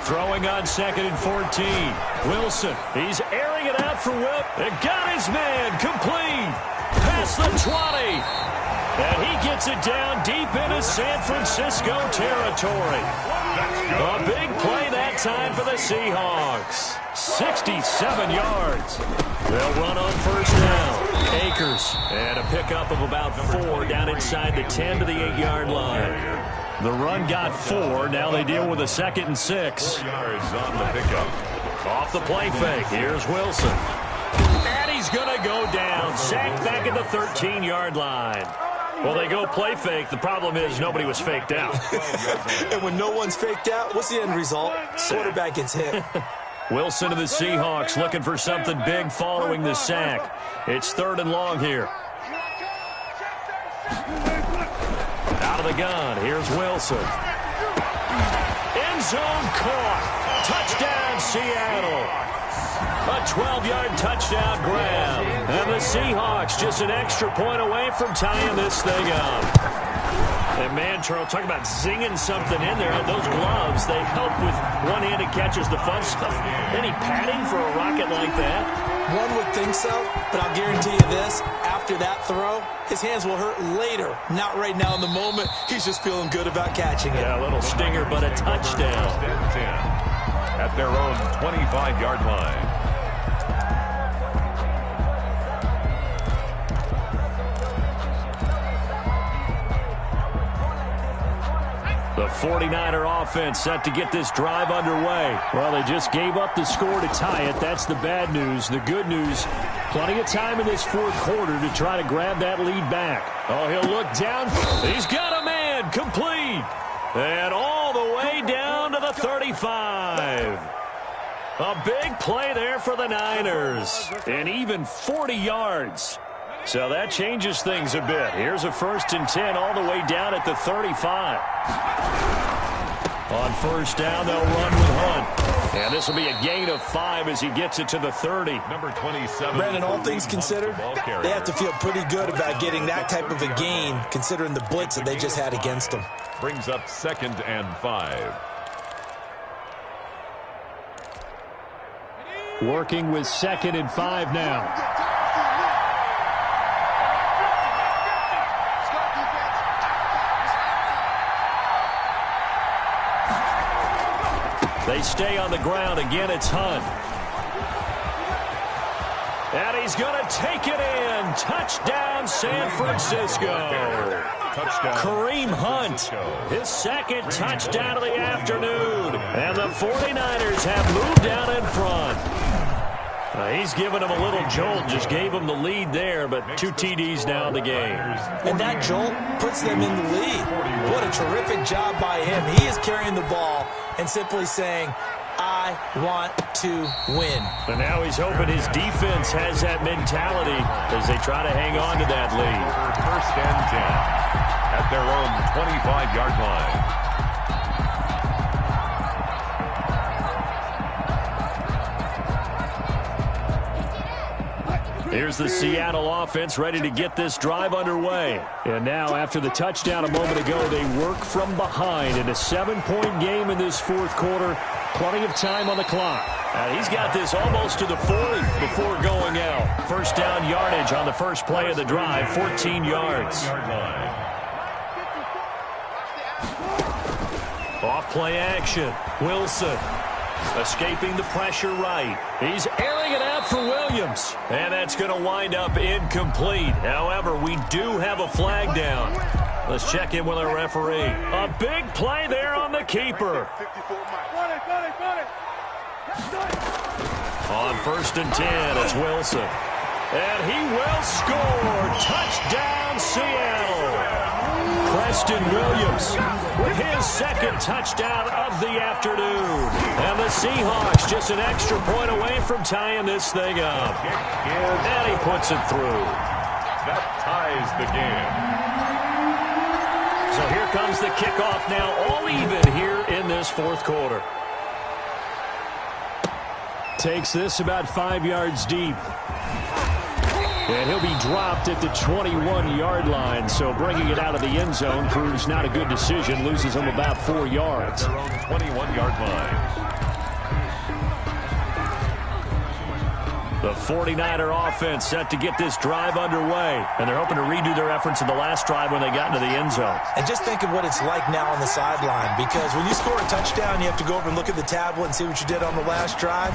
Throwing on 2nd and 14. Wilson, he's airing it out for Whip. And got his man complete. Past the 20. And he gets it down deep into San Francisco territory. A big play that time for the Seahawks. 67 yards. They'll run on 1st down. Akers. And a pickup of about 4 down inside the 10 to the 8-yard line. The run got 4. Now they deal with a 2nd and 6. Yards on the pickup. Off the play fake. Here's Wilson. And he's going to go down. Sacked back at the 13-yard line. Well, they go play fake. The problem is nobody was faked out. And when no one's faked out, what's the end result? Quarterback gets hit. Wilson to the Seahawks looking for something big following the sack. It's 3rd and long here. Out of the gun, here's Wilson. End zone caught. Touchdown, Seattle. A 12-yard touchdown grab. And the Seahawks just an extra point away from tying this thing up. And man, Charles, talk about zinging something in there. Those gloves, they help with one-handed catches, the fun stuff. Any padding for a rocket like that? One would think so, but I'll guarantee you this. After that throw, his hands will hurt later. Not right now in the moment. He's just feeling good about catching it. Yeah, a little stinger, but a touchdown. At their own 25-yard line. The 49er offense set to get this drive underway. Well, they just gave up the score to tie it. That's the bad news. The good news, plenty of time in this 4th quarter to try to grab that lead back. Oh, he'll look down. He's got a man complete. And all the way down to the 35. A big play there for the Niners. And even 40 yards. So that changes things a bit. Here's a 1st and 10 all the way down at the 35. On 1st down, they'll run with Hunt. And this will be a gain of 5 as he gets it to the 30. Number 27. Brandon, all things considered, they have to feel pretty good about getting that type of a gain considering the blitz that they just had against them. Brings up 2nd and 5. Working with 2nd and 5 now. They stay on the ground. Again, it's Hunt. And he's going to take it in. Touchdown, San Francisco. Touchdown. Kareem Hunt, his 2nd touchdown of the afternoon. And the 49ers have moved out in front. He's given them a little jolt, just gave them the lead there, but 2 TDs now in the game. And that jolt puts them in the lead. What a terrific job by him. He is carrying the ball and simply saying, I want to win. And now he's hoping his defense has that mentality as they try to hang on to that lead. 1st and 10 at their own 25-yard line. Here's the Seattle offense ready to get this drive underway. And now, after the touchdown a moment ago, they work from behind in a 7-point game in this 4th quarter. Plenty of time on the clock. And he's got this almost to the 40 before going out. 1st down yardage on the first play of the drive, 14 yards. Off play action. Wilson. Escaping the pressure right. He's airing it out for Williams. And that's going to wind up incomplete. However, we do have a flag down. Let's check in with our referee. A big play there on the keeper. On 1st and 10, it's Wilson. And he will score. Touchdown, Seattle. Preston Williams with his 2nd touchdown of the afternoon. And the Seahawks just an extra point away from tying this thing up. And he puts it through. That ties the game. So here comes the kickoff now, all even here in this 4th quarter. Takes this about 5 yards deep. And he'll be dropped at the 21-yard line, so bringing it out of the end zone proves not a good decision. Loses him about 4 yards. Their own 21-yard line. The 49er offense set to get this drive underway, and they're hoping to redo their efforts in the last drive when they got into the end zone. And just think of what it's like now on the sideline, because when you score a touchdown, you have to go over and look at the tablet and see what you did on the last drive.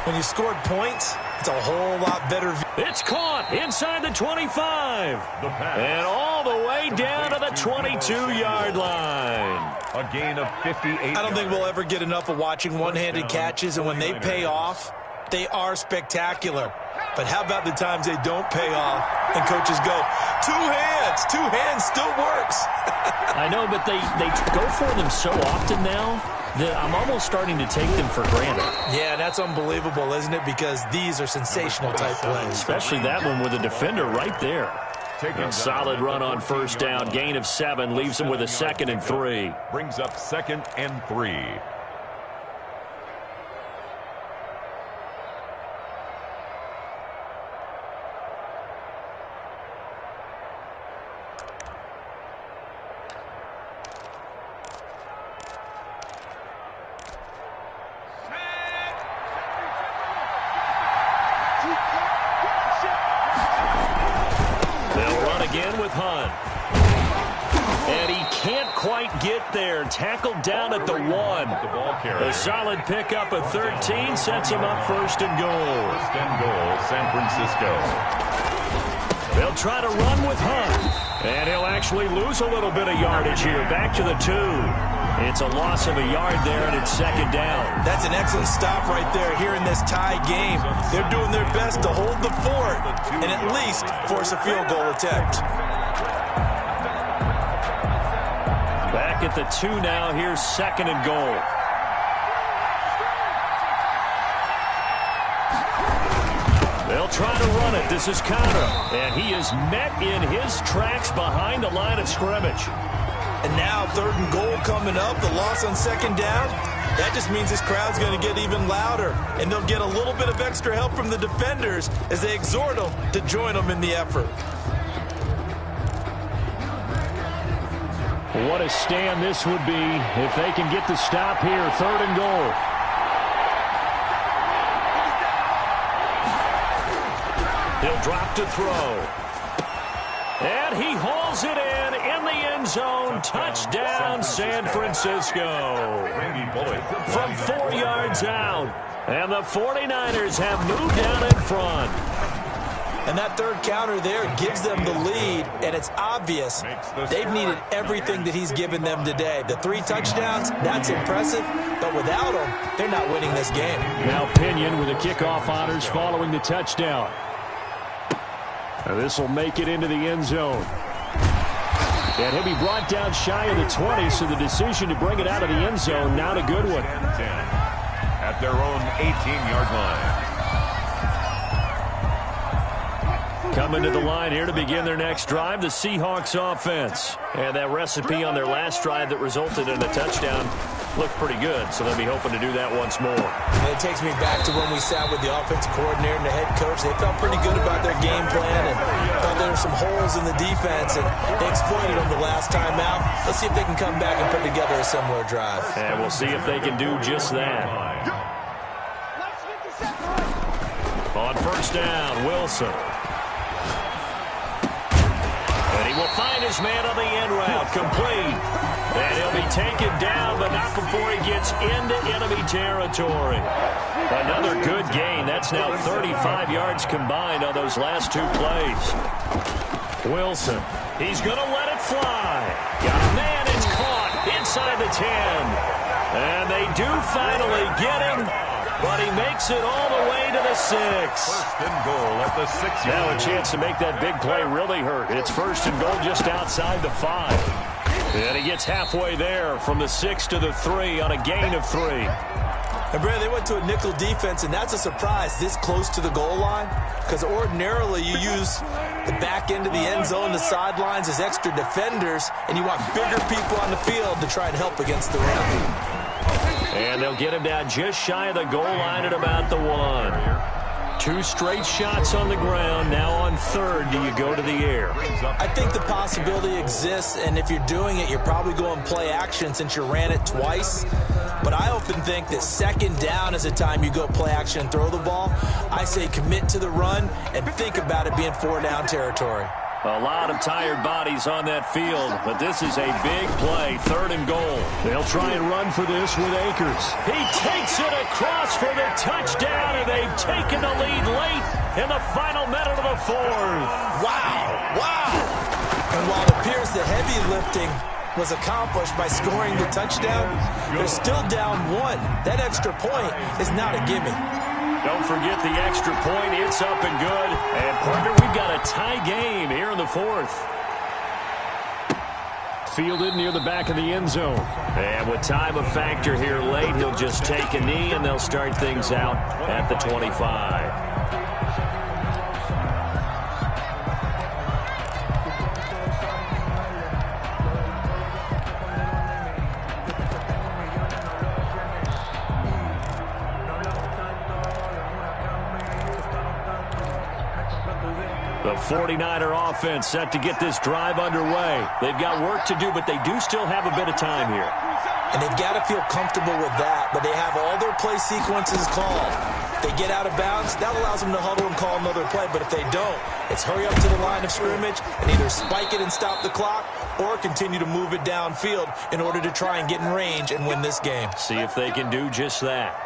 When you scored points, it's a whole lot better view. It's caught inside the 25. And all the way down to the 22-yard line. A gain of 58. I don't think we'll ever get enough of watching one-handed catches, and when they pay off, they are spectacular. But how about the times they don't pay off and coaches go, 2 hands. 2 hands still works. I know, but they go for them so often now that I'm almost starting to take them for granted. Yeah, that's unbelievable, isn't it? Because these are sensational type plays. Especially that one with a defender right there. A solid run on 1st down. Gain of 7 leaves him with a 2nd and 3. Brings up 2nd and 3. Tackled down at the 1. A solid pickup of 13 sets him up 1st and goal. 1st and goal, San Francisco. They'll try to run with Hunt. And he'll actually lose a little bit of yardage here. Back to the 2. It's a loss of a yard there, and it's 2nd down. That's an excellent stop right there here in this tie game. They're doing their best to hold the fort and at least force a field goal attempt. Back at the 2 now. Here's 2nd and goal. They'll They'll try to run it. This is Connor. And he is met in his tracks behind the line of scrimmage. And now 3rd and goal coming up. The loss on 2nd down. That just means this crowd's going to get even louder. And they'll get a little bit of extra help from the defenders as they exhort them to join them in the effort. What a stand this would be if they can get the stop here. 3rd and goal. He'll drop to throw. And he hauls it in the end zone. Touchdown, San Francisco. From 4 yards out. And the 49ers have moved down in front. And that 3rd counter there gives them the lead, and it's obvious they've needed everything that he's given them today. The 3 touchdowns, that's impressive, but without him, they're not winning this game. Now Pinion with the kickoff honors following the touchdown. This will make it into the end zone. And he'll be brought down shy of the 20, so the decision to bring it out of the end zone, not a good one. At their own 18-yard line. Coming to the line here to begin their next drive, the Seahawks offense. And that recipe on their last drive that resulted in a touchdown looked pretty good, so they'll be hoping to do that once more. And it takes me back to when we sat with the offensive coordinator and the head coach. They felt pretty good about their game plan and thought there were some holes in the defense, and they exploited them the last time out. Let's see if they can come back and put together a similar drive. And we'll see if they can do just that. On 1st down, Wilson. He will find his man on the end route, complete. And he'll be taken down, but not before he gets into enemy territory. Another good gain. That's now 35 yards combined on those last 2 plays. Wilson, he's going to let it fly. Got a man, it's caught inside the 10. And they do finally get him. But he makes it all the way to the 6. 1st and goal at the 6. Now a chance to make that big play really hurt. It's 1st and goal just outside the 5. And he gets halfway there from the 6 to the 3 on a gain of 3. And Brad, they went to a nickel defense, and that's a surprise this close to the goal line, because ordinarily you use the back end of the end zone, the sidelines as extra defenders, and you want bigger people on the field to try and help against the run. And they'll get him down just shy of the goal line at about the 1. 2 straight shots on the ground. Now on 3rd, do you go to the air? I think the possibility exists, and if you're doing it, you're probably going play action since you ran it twice. But I often think that 2nd down is a time you go play action and throw the ball. I say commit to the run and think about it being 4-down territory. A lot of tired bodies on that field, but this is a big play, 3rd and goal. They'll try and run for this with Akers. He takes it across for the touchdown, and they've taken the lead late in the final minute of the 4th. Wow. And while it appears the heavy lifting was accomplished by scoring the touchdown, they're still down 1. That extra point is not a gimme. Don't forget the extra point. It's up and good. And, partner, we've got a tie game here in the 4th. Fielded near the back of the end zone. And with time a factor here late, he'll just take a knee, and they'll start things out at the 25. The 49er offense set to get this drive underway. They've got work to do, but they do still have a bit of time here. And they've got to feel comfortable with that, but they have all their play sequences called. If they get out of bounds, that allows them to huddle and call another play, but if they don't, it's hurry up to the line of scrimmage and either spike it and stop the clock or continue to move it downfield in order to try and get in range and win this game. See if they can do just that.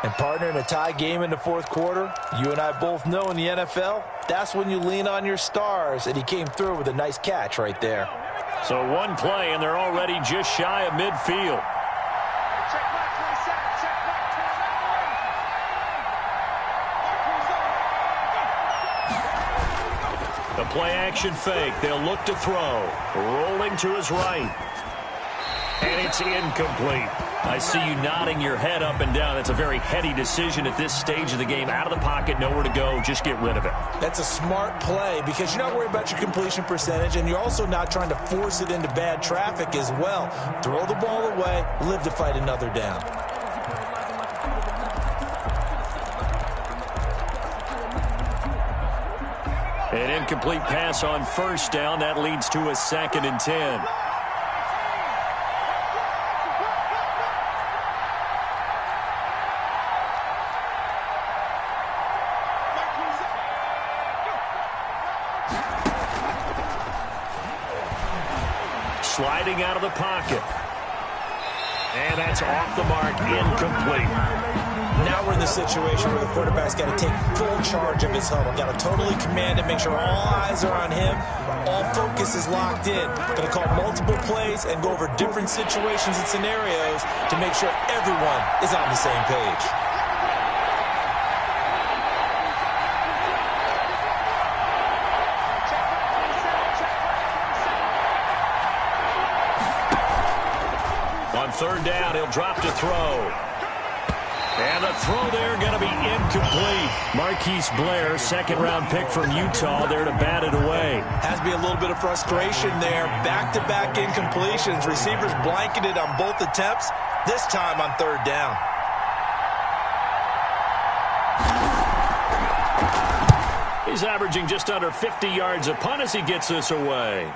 And, partner, in a tie game in the 4th quarter, you and I both know in the NFL, that's when you lean on your stars, and he came through with a nice catch right there. So 1 play, and they're already just shy of midfield. The play-action fake. They'll look to throw. Rolling to his right. And it's incomplete. I see you nodding your head up and down. That's a very heady decision at this stage of the game. Out of the pocket, nowhere to go. Just get rid of it. That's a smart play because you're not worried about your completion percentage, and you're also not trying to force it into bad traffic as well. Throw the ball away, live to fight another down. An incomplete pass on first down. That leads to a 2nd and 10. Sliding out of the pocket. And that's off the mark, incomplete. Now we're in the situation where the quarterback's got to take full charge of his huddle. Got to totally command it, make sure all eyes are on him. All focus is locked in. Going to call multiple plays and go over different situations and scenarios to make sure everyone is on the same page. On 3rd down, he'll drop to throw. And the throw there going to be incomplete. Marquise Blair, 2nd-round pick from Utah, there to bat it away. Has to be a little bit of frustration there. Back-to-back incompletions. Receivers blanketed on both attempts, this time on 3rd down. He's averaging just under 50 yards a punt as he gets this away.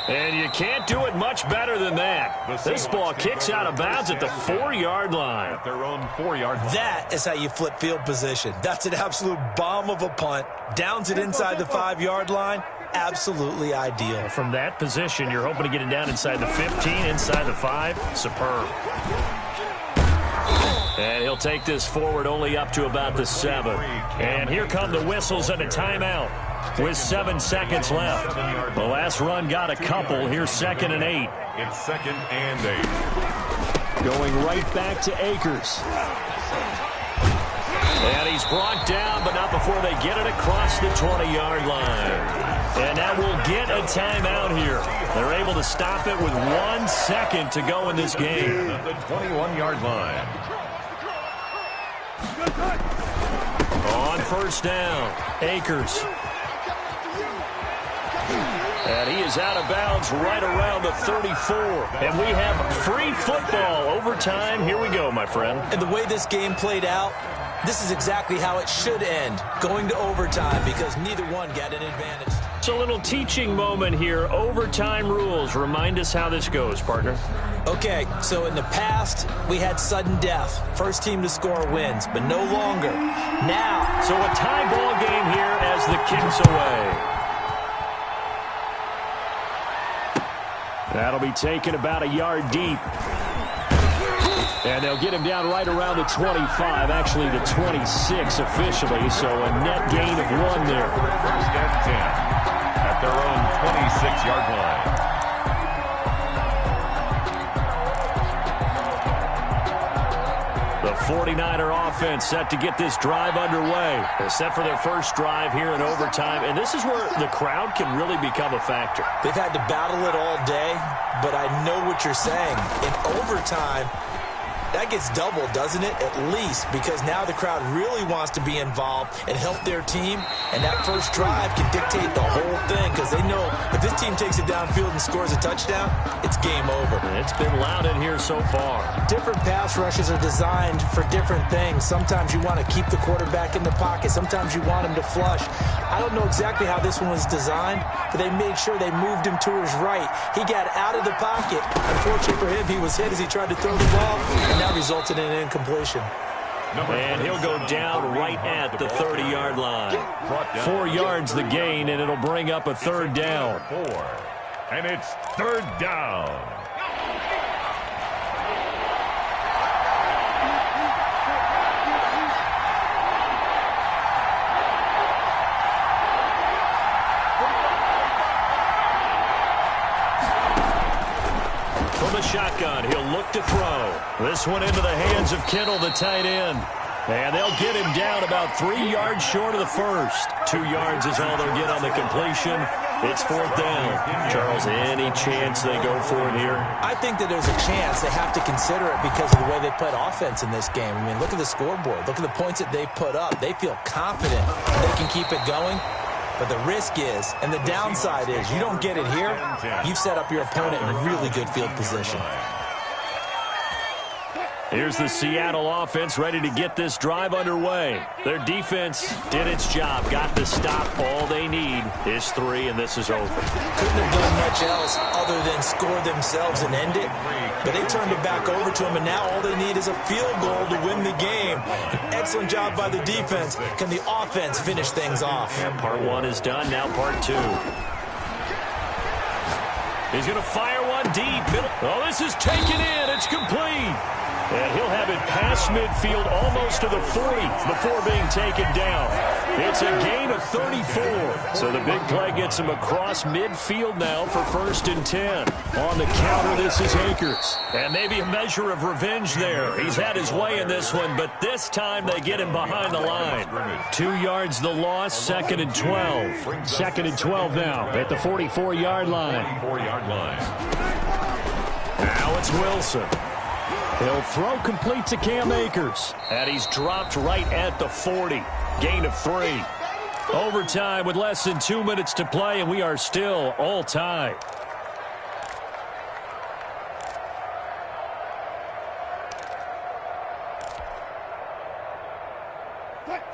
And you can't do it much better than that. This ball kicks out of bounds at the 4-yard line. At their own 4-yard line. That is how you flip field position. That's an absolute bomb of a punt. Downs it inside the 5-yard line. Absolutely ideal. From that position, you're hoping to get it down inside the 15, inside the 5. Superb. And he'll take this forward only up to about the 7. And here come the whistles and a timeout with 7 seconds left. The last run got a couple. Here's 2nd and 8. It's 2nd and 8. Going right back to Akers. And he's brought down, but not before they get it across the 20-yard line. And that will get a timeout here. They're able to stop it with 1 second to go in this game. At the 21-yard line. On 1st down, Akers. And he is out of bounds right around the 34. And we have free football. Overtime. Here we go, my friend. And the way this game played out, this is exactly how it should end, going to overtime, because neither one got an advantage. It's a little teaching moment here. Overtime rules. Remind us how this goes, partner. Okay, so in the past, we had sudden death. First team to score wins, but no longer. Now, so a tie ball game here as the kick's away. That'll be taken about a yard deep. And they'll get him down right around the 25, actually the 26 officially, so a net gain of 1 there. 1st and 10 at their own 26-yard line. The 49er offense set to get this drive underway. They're set for their first drive here in overtime, and this is where the crowd can really become a factor. They've had to battle it all day, but I know what you're saying. In overtime, that gets doubled, doesn't it? At least, because now the crowd really wants to be involved and help their team, and that first drive can dictate the whole thing, because they know if this team takes it downfield and scores a touchdown, it's game over. It's been loud in here so far. Different pass rushes are designed for different things. Sometimes you want to keep the quarterback in the pocket. Sometimes you want him to flush. I don't know exactly how this one was designed, but they made sure they moved him to his right. He got out of the pocket. Unfortunately for him, he was hit as he tried to throw the ball, and that resulted in an incompletion. And he'll go down right at the 30-yard line. 4 yards the gain, and it'll bring up a 3rd down. 4. And it's 3rd down. From the shotgun, he'll look to throw. This one into the hands of Kittle, the tight end. And they'll get him down about 3 yards short of the first. 2 yards is all they'll get on the completion. It's 4th down. Charles, any chance they go for it here? I think that there's a chance. They have to consider it because of the way they played offense in this game. I mean, look at the scoreboard. Look at the points that they've put up. They feel confident they can keep it going. But the risk is, and the downside is, you don't get it here, you've set up your opponent in really good field position. Here's the Seattle offense ready to get this drive underway. Their defense did its job, got the stop. All they need is 3, and this is over. Couldn't have done much else other than score themselves and end it. But they turned it back over to them, and now all they need is a field goal to win the game. An excellent job by the defense. Can the offense finish things off? Part 1 is done, now part 2. He's going to fire one deep. Oh, this is taken in. It's complete. And he'll have it past midfield almost to the 40 before being taken down. It's a gain of 34. So the big play gets him across midfield now for 1st and 10. On the counter, this is Akers. And maybe a measure of revenge there. He's had his way in this one, but this time they get him behind the line. 2 yards the loss, 2nd and 12. 2nd and 12 now at the 44-yard line. Now it's Wilson. He'll throw complete to Cam Akers. And he's dropped right at the 40. Gain of 3. Overtime with less than 2 minutes to play, and we are still all tied.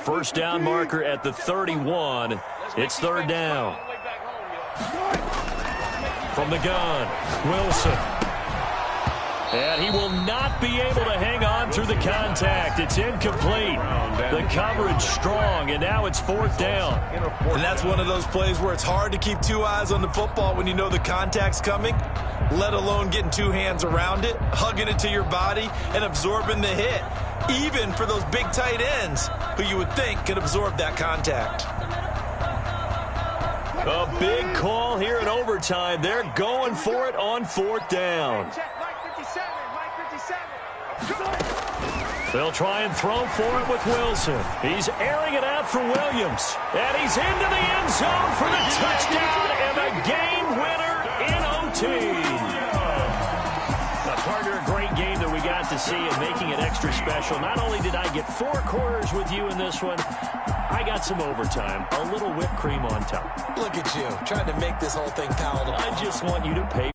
First down marker at the 31. It's 3rd down. From the gun, Wilson. And he will not be able to hang on through the contact. It's incomplete. The coverage strong, and now it's 4th down. And that's one of those plays where it's hard to keep 2 eyes on the football when you know the contact's coming, let alone getting 2 hands around it, hugging it to your body, and absorbing the hit, even for those big tight ends who you would think could absorb that contact. A big call here in overtime. They're going for it on 4th down. They'll try and throw for it with Wilson. He's airing it out for Williams. And he's into the end zone for the touchdown and a game winner in OT. Partner, a great game that we got to see and making it extra special. Not only did I get 4 quarters with you in this one, I got some overtime. A little whipped cream on top. Look at you, trying to make this whole thing palatable. I just want you to pay